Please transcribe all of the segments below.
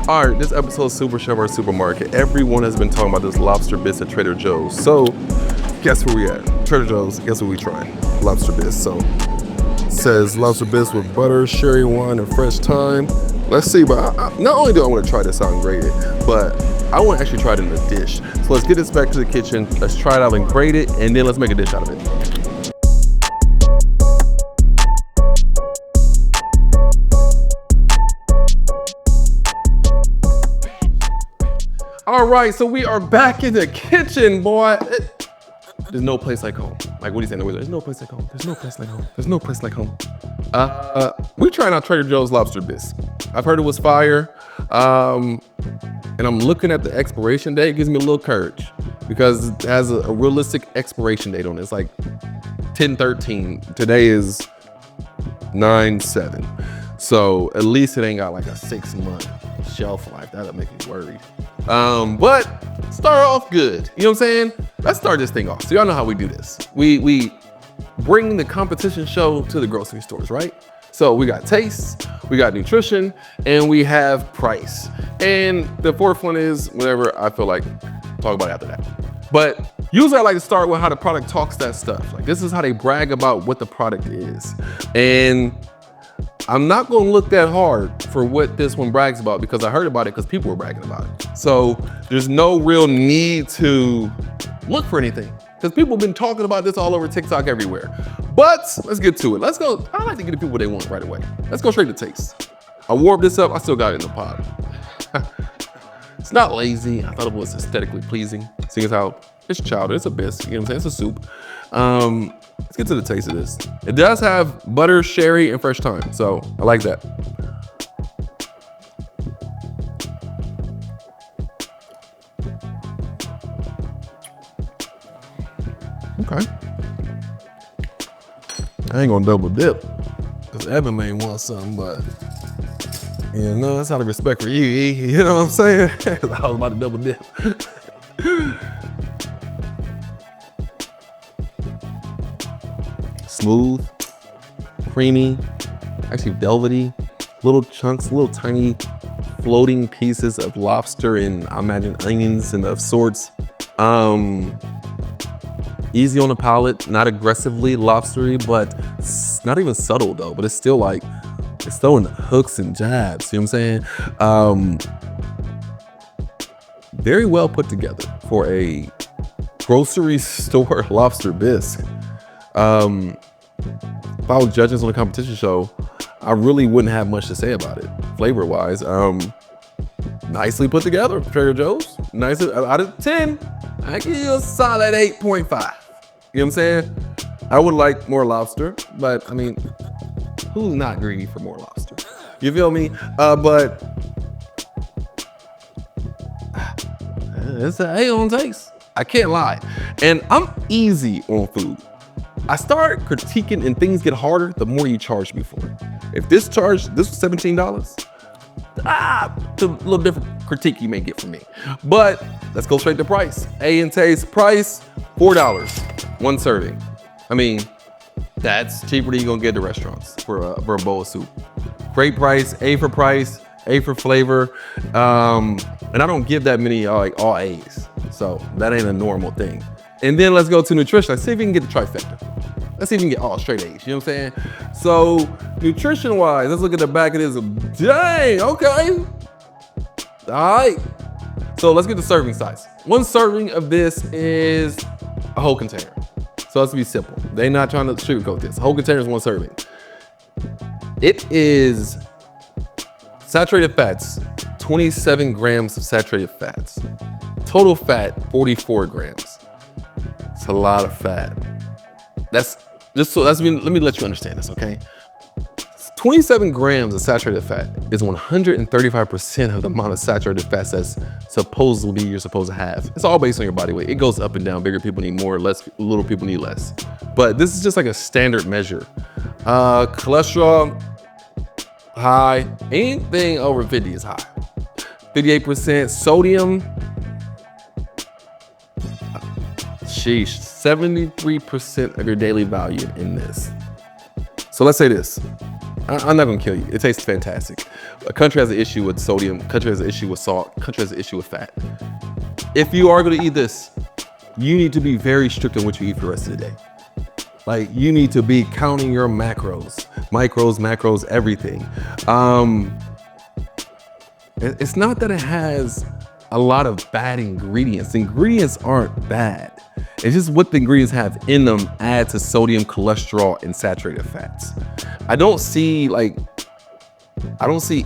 All right, this episode of Super Chef or Supermarket. Everyone has been talking about this lobster bisque at Trader Joe's. So, guess where we at? Trader Joe's, guess what we trying? Lobster bisque. So, it says lobster bisque with butter, sherry wine, and fresh thyme. Let's see, but not only do I want to try this out and grate it, but I want to actually try it in a dish. So let's get this back to the kitchen. Let's try it out and grate it, and then let's make a dish out of it. All right, so we are back in the kitchen, boy. There's no place like home. Like, what are you saying? There's no place like home. There's no place like home. There's no place like home. We're trying out Trader Joe's lobster bisque. I've heard it was fire. And I'm looking at the expiration date. It gives me a little courage because it has a realistic expiration date on it. It's like 10/13. Today is 9/7. So at least it ain't got like a 6-month shelf life. That'll make me worried. But start off good. You know what I'm saying? Let's start this thing off. So y'all know how we do this. We bring the competition show to the grocery stores, right? So we got taste, we got nutrition, and we have price. And the fourth one is whatever I feel like talk about after that. But usually I like to start with how the product talks that stuff. Like this is how they brag about what the product is. And I'm not gonna look that hard for what this one brags about because I heard about it because people were bragging about it. So there's no real need to look for anything because people have been talking about this all over TikTok everywhere. But let's get to it. Let's go. I like to get the people what they want right away. Let's go straight to taste. I warmed this up. I still got it in the pot. It's not lazy. I thought it was aesthetically pleasing. Seeing as how it's chowder, it's a bisque, you know what I'm saying? It's a soup. Let's get to the taste of this. It does have butter, sherry, and fresh thyme, so I like that. Okay. I ain't gonna double dip, because Evan may want something, but you know, that's out of respect for you, E. You know what I'm saying? I was about to double dip. Smooth, creamy, actually velvety, little chunks, little tiny floating pieces of lobster and I imagine onions and of sorts. Easy on the palate, not aggressively lobstery, but not even subtle though, but it's still like, it's throwing hooks and jabs, you know what I'm saying? Very well put together for a grocery store lobster bisque. If I was judging on a competition show, I really wouldn't have much to say about it, flavor-wise. Nicely put together, Trader Joe's. Nice, out of 10, I give you a solid 8.5. You know what I'm saying? I would like more lobster, but I mean, who's not greedy for more lobster? You feel me? But it's an A on taste. I can't lie. And I'm easy on food. I start critiquing and things get harder the more you charge me for it. If this was $17, it's a little different critique you may get from me. But let's go straight to price. A in taste, price, $4, one serving. I mean, that's cheaper than you're gonna get at the restaurants for a bowl of soup. Great price, A for price, A for flavor. And I don't give that many like all A's. So that ain't a normal thing. And then let's go to nutrition. Let's see if we can get the trifecta. Let's see if we can get all straight A's, you know what I'm saying? So nutrition-wise, let's look at the back of this. Dang, okay. All right. So let's get the serving size. One serving of this is a whole container. So let's be simple. They're not trying to sugarcoat this. Whole container is one serving. It is saturated fats, 27 grams of saturated fats. Total fat, 44 grams. It's a lot of fat. Let me let you understand this, okay? 27 grams of saturated fat is 135% of the amount of saturated fats that's supposedly you're supposed to have. It's all based on your body weight. It goes up and down. Bigger people need more, little people need less. But this is just like a standard measure. Cholesterol, high. Anything over 50 is high. 58% sodium. Sheesh, 73% of your daily value in this. So let's say this. I'm not gonna kill you. It tastes fantastic. A country has an issue with sodium, country has an issue with salt, country has an issue with fat. If you are gonna eat this, you need to be very strict on what you eat for the rest of the day. Like, you need to be counting your macros, micros, macros, everything. It's not that it has a lot of bad ingredients. The ingredients aren't bad. It's just what the ingredients have in them add to sodium, cholesterol, and saturated fats. I don't see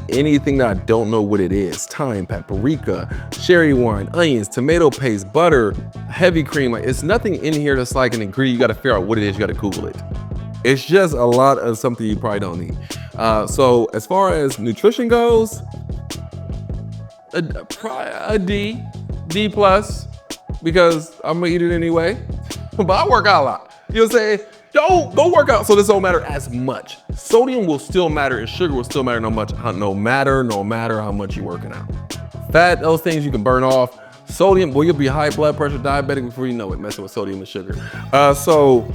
anything that I don't know what it is. Thyme, paprika, cherry wine, onions, tomato paste, butter, heavy cream. Like, it's nothing in here that's like an ingredient. You got to figure out what it is. You got to Google it. It's just a lot of something you probably don't need. So as far as nutrition goes, a D plus, because I'm gonna eat it anyway. But I work out a lot. You know what I'm saying? Don't work out so this don't matter as much. Sodium will still matter and sugar will still matter no matter how much you're working out. Fat, those things you can burn off. Sodium, boy, you'll be high blood pressure, diabetic before you know it, messing with sodium and sugar. So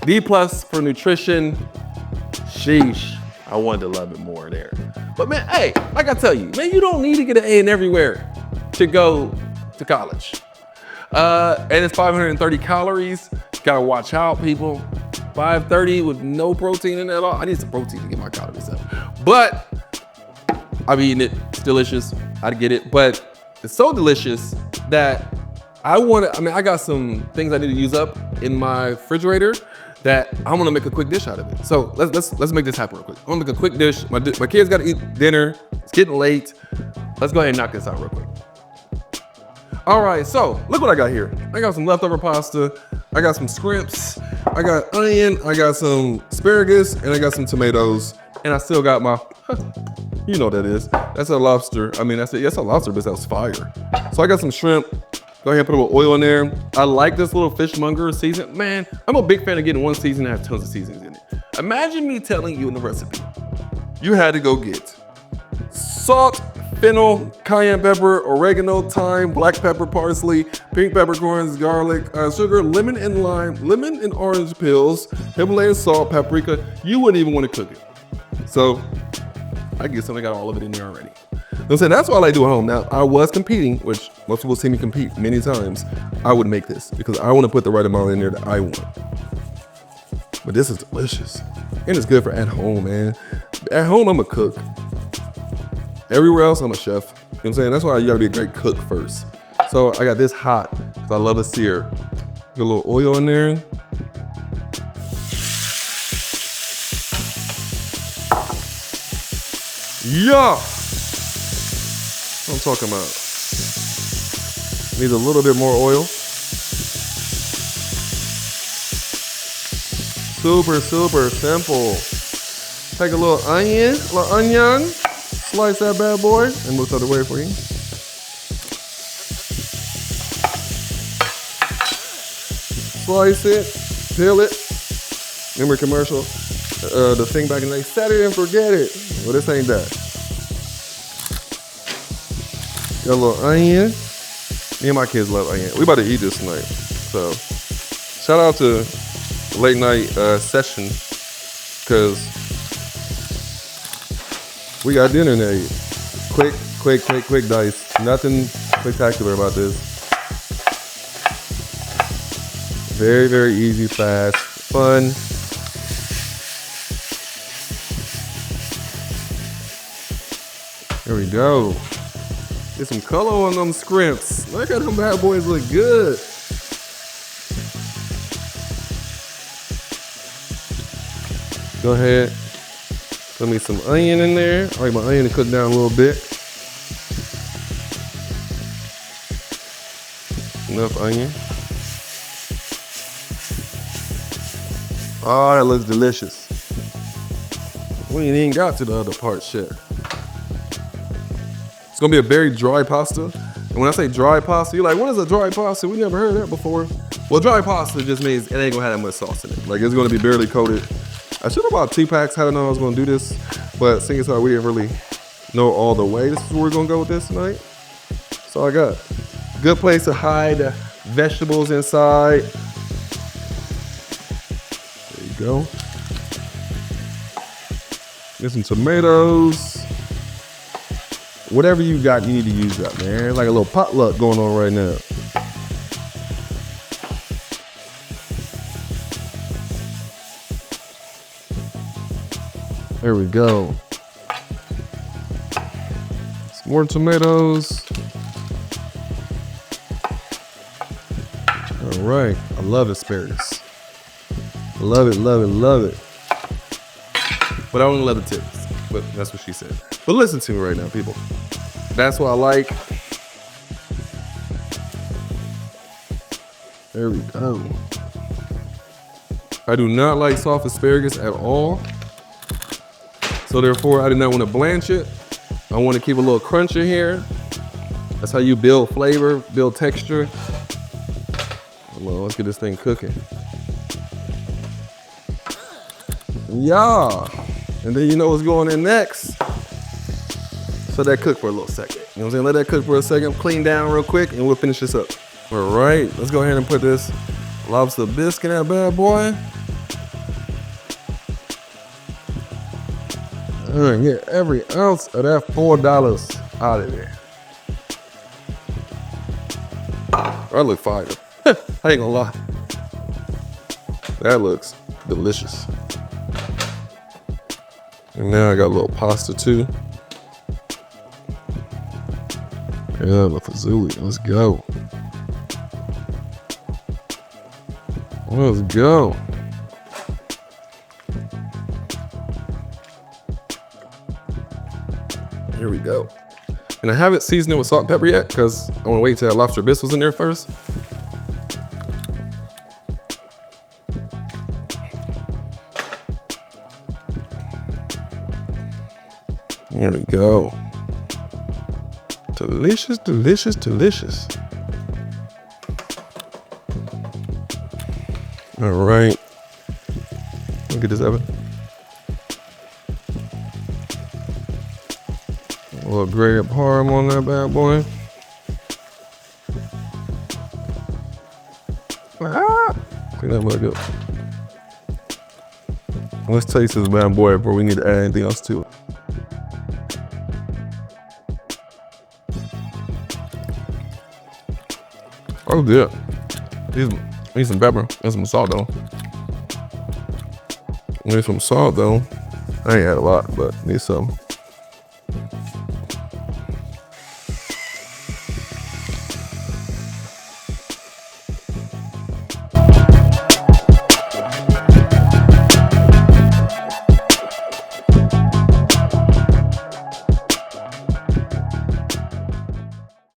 D plus for nutrition. Sheesh, I wanted to love it more there. But man, hey, like I tell you, man, you don't need to get an A in everywhere to go to college. And it's 530 calories. Gotta watch out, people. 530 with no protein in it at all. I need some protein to get my calories up. But I'm eating it. It's delicious. I get it. But it's so delicious that I got some things I need to use up in my refrigerator that I'm gonna make a quick dish out of it. So let's make this happen real quick. I'm gonna make a quick dish. My kids gotta eat dinner. It's getting late. Let's go ahead and knock this out real quick. All right, so look what I got here. I got some leftover pasta. I got some scrimps. I got onion. I got some asparagus, and I got some tomatoes. And I still got my, you know what that is. That's a lobster. I mean, that's a lobster, but that's fire. So I got some shrimp. Go ahead and put a little oil in there. I like this little fishmonger season. Man, I'm a big fan of getting one season that has tons of seasonings in it. Imagine me telling you in the recipe, you had to go get salt, fennel, cayenne pepper, oregano, thyme, black pepper, parsley, pink peppercorns, garlic, sugar, lemon and lime, lemon and orange peels, Himalayan salt, paprika. You wouldn't even want to cook it. So I get something, got all of it in there already. I'm saying that's all I do at home. Now, I was competing, which most people see me compete many times. I would make this because I want to put the right amount in there that I want. But this is delicious. And it's good for at home, man. At home, I'm a cook. Everywhere else, I'm a chef. You know what I'm saying? That's why you gotta be a great cook first. So I got this hot because I love to sear. Get a little oil in there. Yeah! What I'm talking about. Needs a little bit more oil. Super simple. Take a little onion, slice that bad boy, and move the other way for you. Slice it, peel it. Remember commercial? The thing back in the day, set it and forget it. Well, this ain't that. Got a little onion. Me and my kids love onion. We about to eat this tonight. So, shout out to late night session, because we got dinner to eat. Quick dice. Nothing spectacular about this. Very easy, fast, fun. There we go. Get some color on them scrimps. Look at them bad boys look good. Go ahead. Put me some onion in there. I like my onion to cook down a little bit. Enough onion. Oh, that looks delicious. We ain't even got to the other parts yet. It's gonna be a very dry pasta. And when I say dry pasta, you're like, what is a dry pasta? We never heard of that before. Well, dry pasta just means it ain't gonna have that much sauce in it. Like, it's gonna be barely coated. I should have bought 2 packs. I didn't know I was gonna do this, but seeing as how we didn't really know all the way, this is where we're gonna go with this tonight. That's all I got. Good place to hide the vegetables inside. There you go. Get some tomatoes. whatever you got, you need to use that, man. It's like a little potluck going on right now. There we go. Some more tomatoes. All right, I love asparagus. Love it, love it, love it. But I only love the tips, but that's what she said. But listen to me right now, people. That's what I like. There we go. I do not like soft asparagus at all. So therefore, I did not want to blanch it. I want to keep a little crunch in here. That's how you build flavor, build texture. Well, let's get this thing cooking. Yeah. And then you know what's going in next. So that cook for a little second. You know what I'm saying? Let that cook for a second, clean down real quick, and we'll finish this up. All right, let's go ahead and put this lobster bisque in that bad boy. And get every ounce of that $4 out of there. That look fire. I ain't gonna lie. That looks delicious. And now I got a little pasta too. Yeah, the fazouli. Let's go. Let's go. Here we go. And I haven't seasoned it with salt and pepper yet because I want to wait till that lobster bisque was in there first. There we go. Delicious, delicious, delicious. All right. Look at this, Evan. A little grated parm on that bad boy. Clean that mug up. Let's taste this bad boy before we need to add anything else to it. Oh yeah. Need some pepper and some salt though. Need some salt though. I ain't had a lot, but need some.